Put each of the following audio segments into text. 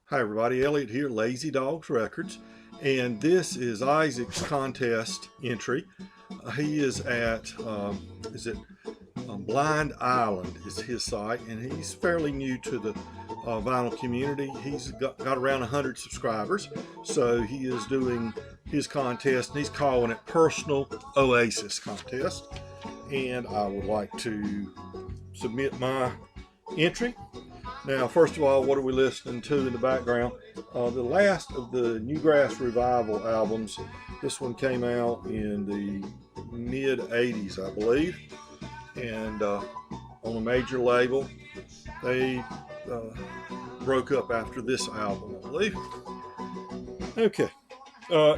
Hi everybody, Elliot here, Lazy Dogs Records, and this is Isaac's contest entry. He is at, BLind IsLind is his site, and he's fairly new to the vinyl community. He's got around 100 subscribers, so he is doing his contest, and he's calling it Personal Oasis Contest. And I would like to submit my entry. Now, first of all, what are we listening to in the background? The last of the Newgrass Revival albums. This one came out in the mid 80s, I believe, and on a major label. They broke up after this album, I believe. Okay,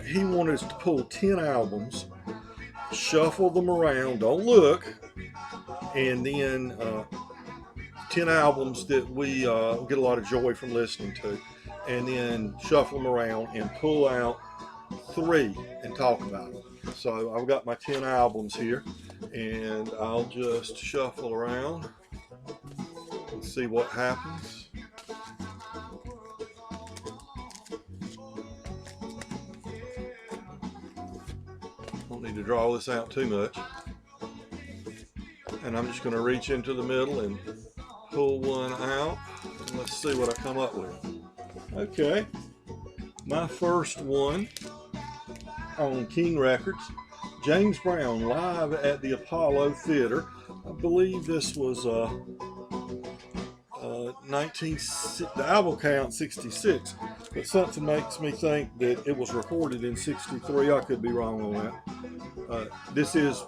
he wanted us to pull 10 albums, shuffle them around, don't look, and then 10 albums that we get a lot of joy from listening to, and then shuffle them around and pull out 3 and talk about them. So I've got my 10 albums here, and I'll just shuffle around and see what happens. Don't need to draw this out too much. And I'm just going to reach into the middle and pull one out, and let's see what I come up with. Okay, my first one on King Records, James Brown live at the Apollo Theater. I believe this was the album count 66, but something makes me think that it was recorded in 63. I could be wrong on that. This is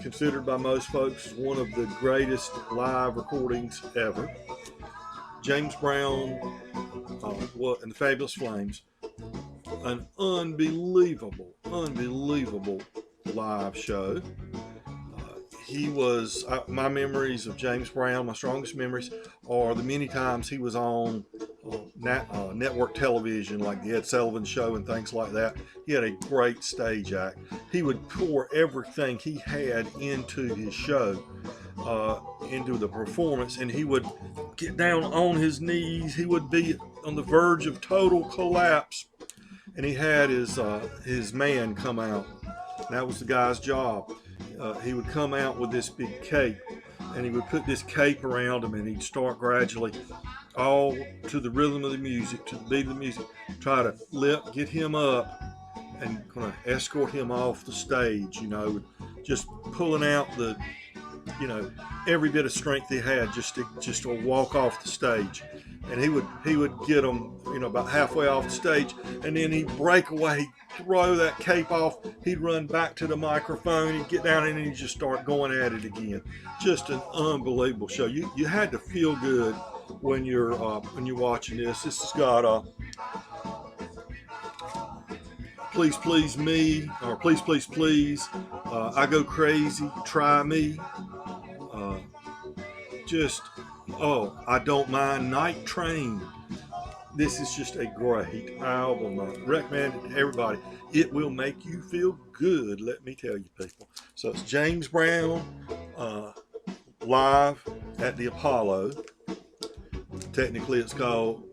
considered by most folks one of the greatest live recordings ever. James Brown and the Fabulous Flames, an unbelievable live show. He was, my memories of James Brown, my strongest memories are the many times he was on network television, like the Ed Sullivan Show and things like that. He had a great stage act. He would pour everything he had into his show, into the performance, and he would get down on his knees. He would be on the verge of total collapse, and he had his man come out. That was the guy's job. He would come out with this big cape, and he would put this cape around him, and he'd start gradually, all to the rhythm of the music, to the beat of the music, try to get him up and kind of escort him off the stage, just pulling out every bit of strength he had just to walk off the stage. And he would get him, about halfway off the stage, and then he'd break away, throw that cape off, he'd run back to the microphone, he'd get down, and he'd just start going at it again. Just an unbelievable show. You had to feel good when you're watching this. This has got Please Please Me, or Please Please Please, I Go Crazy, Try Me, I Don't Mind, Night Train. This is just a great album. I recommend it to everybody. It will make you feel good, let me tell you, people. So it's James Brown live at the Apollo. Technically it's called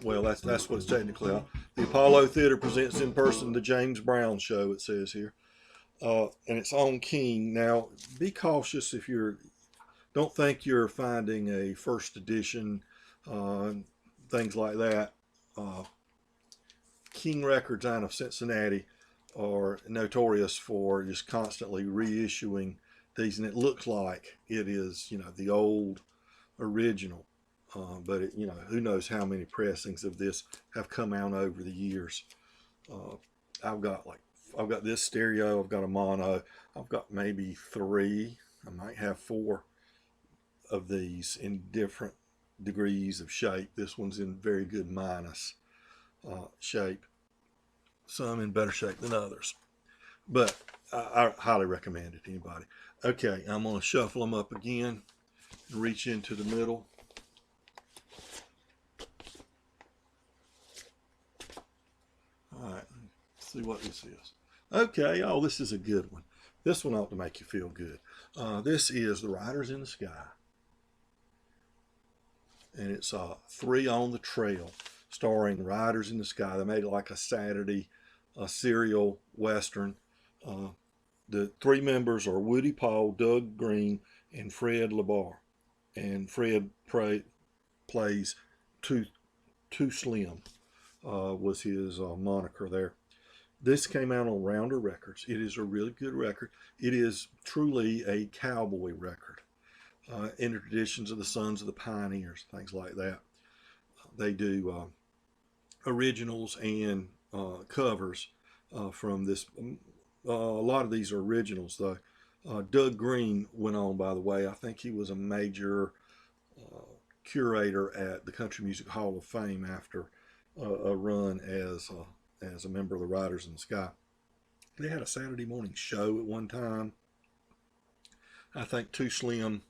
well, that's what it's technically called. The Apollo Theater presents in person the James Brown Show, it says here. And it's on King. Now, be cautious if don't think you're finding a first edition, things like that. King Records out of Cincinnati are notorious for just constantly reissuing these, and it looks like it is, the old original. But who knows how many pressings of this have come out over the years. I've got this stereo, I've got a mono, I've got maybe 3, I might have 4 of these in different degrees of shape. This one's in very good minus shape, some in better shape than others, but I highly recommend it to anybody. Okay, I'm going to shuffle them up again and reach into the middle. All right, let's see what this is. Okay, this is a good one. This one ought to make you feel good. This is The Riders in the Sky. And it's 3 on the Trail. starring Riders in the Sky. They made it like a Saturday serial Western. The three members are Woody Paul, Doug Green, and Fred LeBar. And Fred plays Too Slim, was his moniker there. This came out on Rounder Records. It is a really good record. It is truly a cowboy record. In the traditions of the Sons of the Pioneers, things like that. They do originals and covers from this. A lot of these are originals, though. Doug Green went on, by the way. I think he was a major curator at the Country Music Hall of Fame after a run as a member of the Riders in the Sky. They had a Saturday morning show at one time. I think Too Slim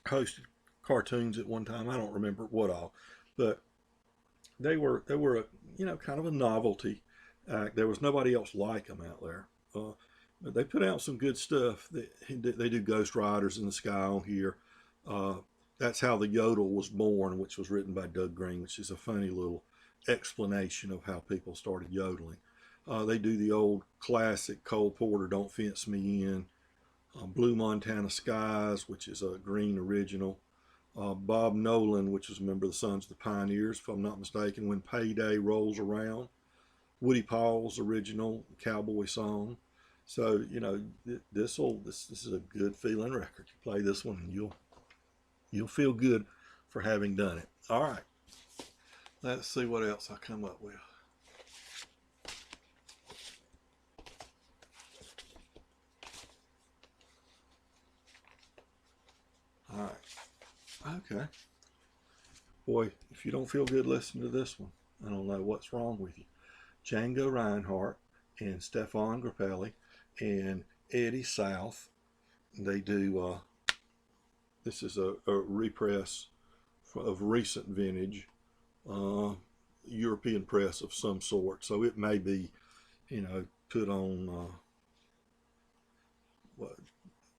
hosted cartoons at one time. I don't remember what all, but they were kind of a novelty act. There was nobody else like them out there. But they put out some good stuff. They do Ghost Riders in the Sky on here. That's How the Yodel Was Born, which was written by Doug Green, which is a funny little explanation of how people started yodeling. They do the old classic Cole Porter, Don't Fence Me In, Blue Montana Skies, which is a Green original, Bob Nolan, which was a member of the Sons of the Pioneers, if I'm not mistaken, When Payday Rolls Around, Woody Paul's original cowboy song. So, this is a good feeling record. You play this one and you'll feel good for having done it. All right. Let's see what else I come up with. All right. Okay. Boy, if you don't feel good, listen to this one. I don't know what's wrong with you. Django Reinhardt and Stefan Grappelli and Eddie South. They do, this is a repress of recent vintage, European press of some sort. So it may be, put on,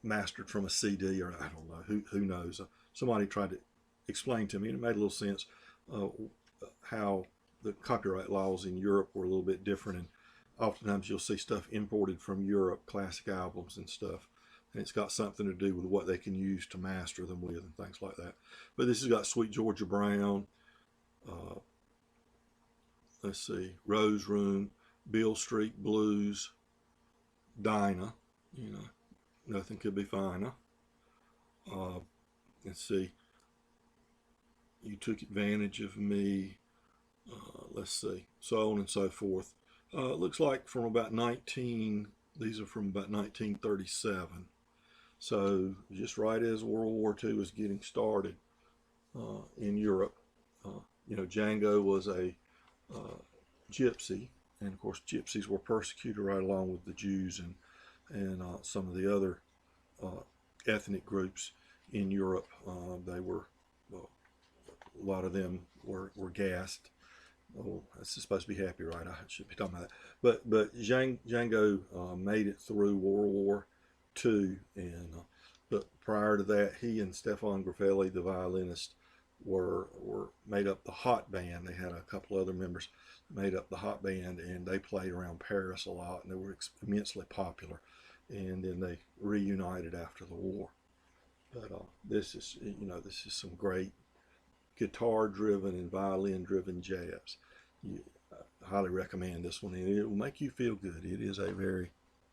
mastered from a CD, or I don't know, who knows. Somebody tried to explain to me, and it made a little sense, how the copyright laws in Europe were a little bit different, and oftentimes you'll see stuff imported from Europe, classic albums and stuff, and it's got something to do with what they can use to master them with and things like that. But this has got Sweet Georgia Brown, let's see, Rose Room, Beale Street Blues, Dinah, Nothing Could Be Finer. Let's see, You Took Advantage of Me, let's see, so on and so forth. Looks like from about these are from about 1937. So just right as World War II was getting started in Europe. Django was a gypsy, and of course gypsies were persecuted right along with the Jews and some of the other ethnic groups in Europe. They were, a lot of them were gassed. Oh, that's supposed to be happy, right? I should be talking about that. But Django made it through World War II, and but prior to that, he and Stefan Grappelli, the violinist, were made up the Hot Band. They had a couple other members made up the Hot Band, and they played around Paris a lot, and they were immensely popular. And then they reunited after the war. But this is some great guitar-driven and violin-driven jazz. I highly recommend this one, and it will make you feel good. It is a very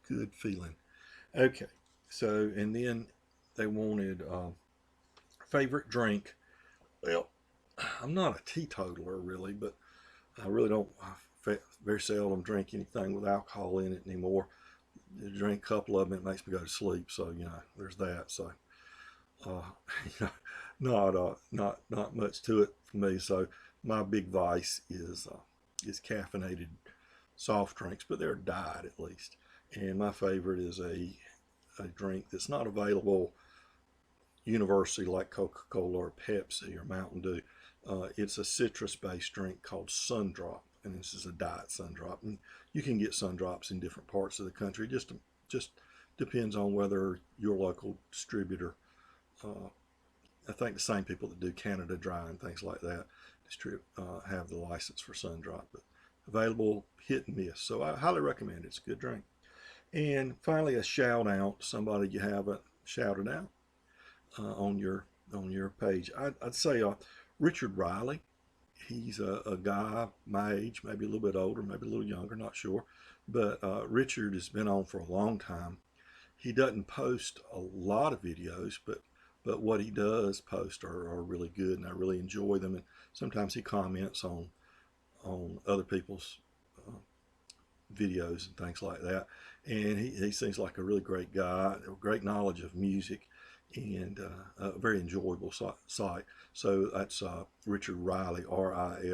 good feeling. Okay, so, and then they wanted favorite drink. Well, I'm not a teetotaler really, but I really don't, very seldom drink anything with alcohol in it anymore. I drink a couple of them, it makes me go to sleep, so, there's that. So, not much to it for me. So my big vice is caffeinated soft drinks, but they're diet at least. And my favorite is a drink that's not available universally like Coca-Cola or Pepsi or Mountain Dew. It's a citrus-based drink called Sundrop, and this is a diet Sundrop. And you can get Sundrops in different parts of the country. Just depends on whether your local distributor, I think the same people that do Canada Dry and things like that, have the license for Sun Drop, but available hit and miss. So I highly recommend it. It's a good drink. And finally, a shout out to somebody you haven't shouted out on your page. I'd say Richard Riley. He's a guy my age, maybe a little bit older, maybe a little younger, not sure. But Richard has been on for a long time. He doesn't post a lot of videos, but what he does post are really good, and I really enjoy them. And sometimes he comments on other people's videos and things like that. And he seems like a really great guy, great knowledge of music, and a very enjoyable site. So that's Richard Riley, Riley.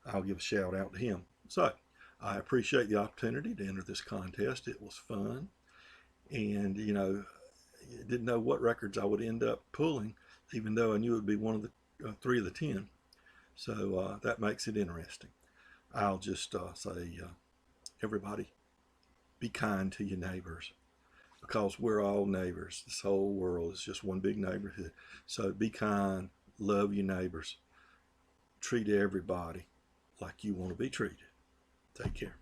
I'll give a shout out to him. So I appreciate the opportunity to enter this contest. It was fun, and didn't know what records I would end up pulling, even though I knew it would be one of the 3 of the 10. So that makes it interesting. I'll just say, everybody, be kind to your neighbors, because we're all neighbors. This whole world is just one big neighborhood. So be kind, love your neighbors, treat everybody like you want to be treated. Take care.